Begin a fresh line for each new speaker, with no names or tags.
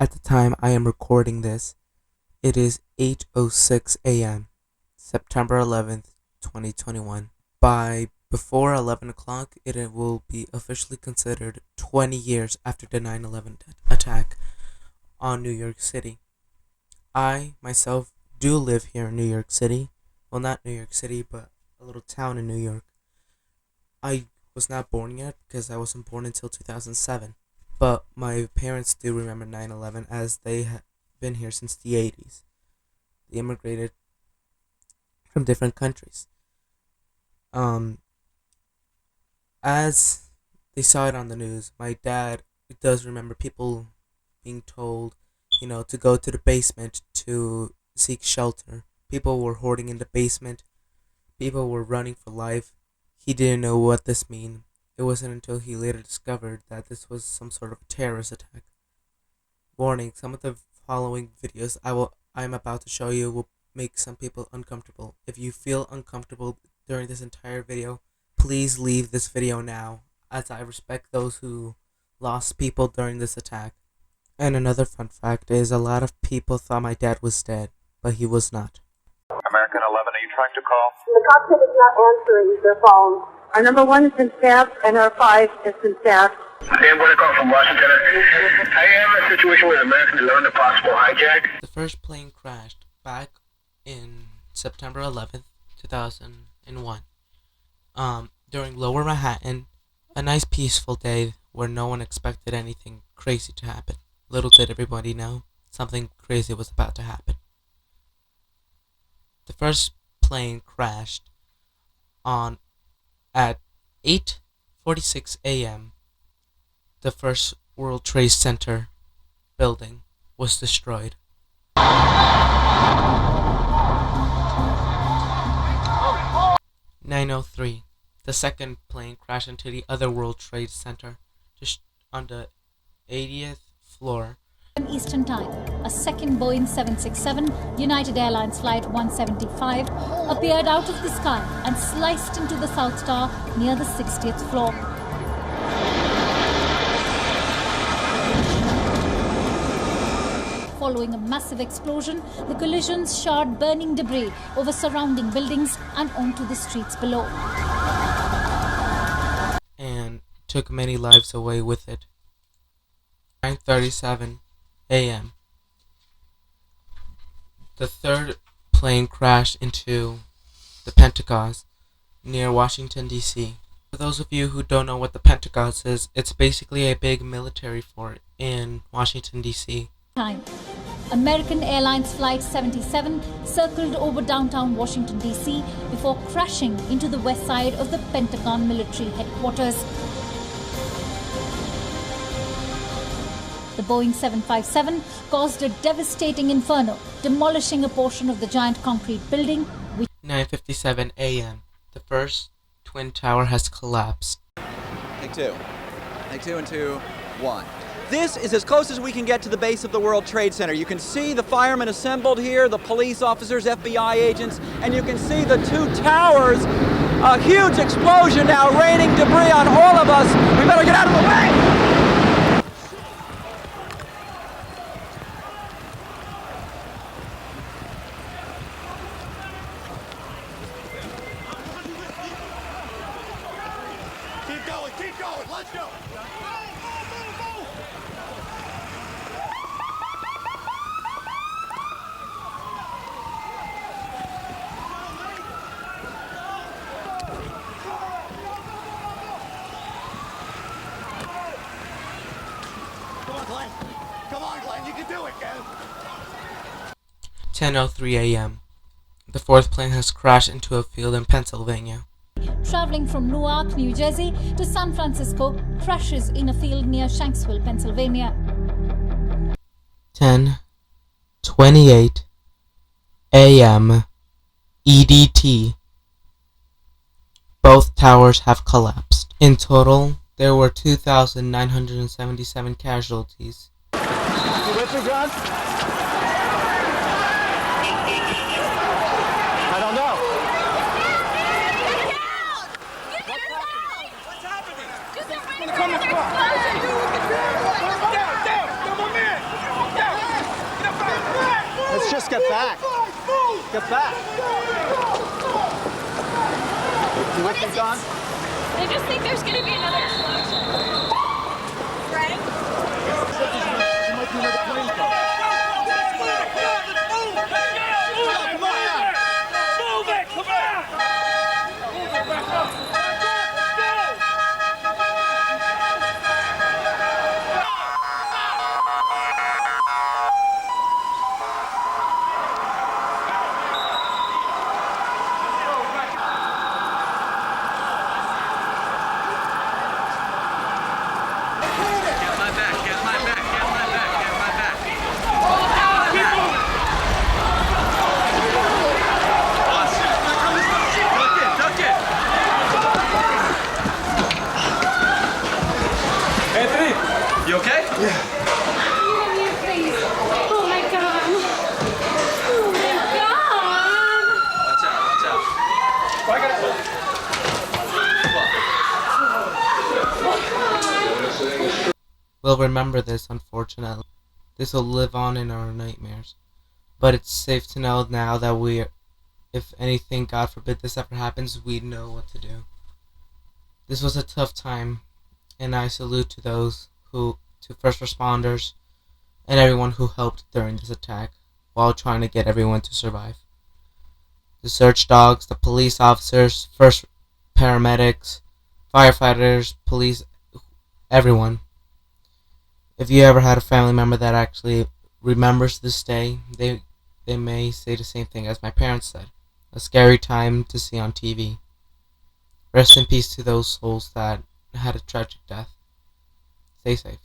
At the time I am recording this, it is 8:06 a.m., September 11th, 2021. By before 11 o'clock, it will be officially considered 20 years after the 9/11 attack on New York City. I, myself, do live here in New York City. Well, not New York City, but a little town in New York. I was not born yet because I wasn't born until 2007. But my parents do remember 9/11 as they have been here since the 80s. They immigrated from different countries. As they saw it on the news, my dad does remember people being told, to go to the basement to seek shelter. People were hoarding in the basement. People were running for life. He didn't know what this meant. It wasn't until he later discovered that this was some sort of terrorist attack. Warning, some of the following videos I'm about to show you will make some people uncomfortable. If you feel uncomfortable during this entire video, please leave this video now, as I respect those who lost people during this attack. And another fun fact is a lot of people thought my dad was dead, but he was not.
American 11, are you trying to call?
The cockpit is not answering their phone. Our number 1 has been staffed and our 5 has been staffed.
I am going to call from Washington. I am in a situation with American 11, a possible hijack.
The first plane crashed back in September 11th, 2001. During Lower Manhattan, a nice peaceful day where no one expected anything crazy to happen. Little did everybody know, something crazy was about to happen. The first plane crashed at 8:46 a.m. The first World Trade Center building was destroyed. 9:03. The second plane crashed into the other World Trade Center, just on the 80th floor.
Eastern Time, a second Boeing 767 United Airlines Flight 175 appeared out of the sky and sliced into the South Tower near the 60th floor. Following a massive explosion, the collisions showered burning debris over surrounding buildings and onto the streets below.
And took many lives away with it. 9:37 a.m. The third plane crashed into the Pentagon near Washington, D.C. For those of you who don't know what the Pentagon is, it's basically a big military fort in Washington, D.C.
Time. American Airlines Flight 77 circled over downtown Washington, D.C. before crashing into the west side of the Pentagon military headquarters. The Boeing 757 caused a devastating inferno, demolishing a portion of the giant concrete building.
9:57 a.m. The first Twin Tower has collapsed.
Take two. Take two and 2, 1. This is as close as we can get to the base of the World Trade Center. You can see the firemen assembled here, the police officers, FBI agents, and you can see the two towers. A huge explosion now raining debris on all of us. We better get out of the way!
Keep going, let's go! Come on, Glenn, you can do it, man!
10:03 a.m. The fourth plane has crashed into a field in Pennsylvania.
Traveling from Newark, New Jersey to San Francisco, crashes in a field near Shanksville, Pennsylvania.
10:28 a.m. EDT. Both towers have collapsed. In total, there were 2,977 casualties.
You with me, John? I don't know. What's happening? Come on, come on. Down, my man.
Just get back. Get back. You with me, Don?
They just think there's going to be another explosion. Right?
There might be another plane coming.
You okay? Yeah. Please. Oh my god. Oh my god.
Watch out, watch out.
We'll remember this, unfortunately. This will live on in our nightmares. But it's safe to know now that if anything, God forbid this ever happens, we know what to do. This was a tough time, and I salute to to first responders, and everyone who helped during this attack, while trying to get everyone to survive. The search dogs, the police officers, first paramedics, firefighters, police, everyone. If you ever had a family member that actually remembers this day, they may say the same thing as my parents said. A scary time to see on TV. Rest in peace to those souls that had a tragic death. Stay safe.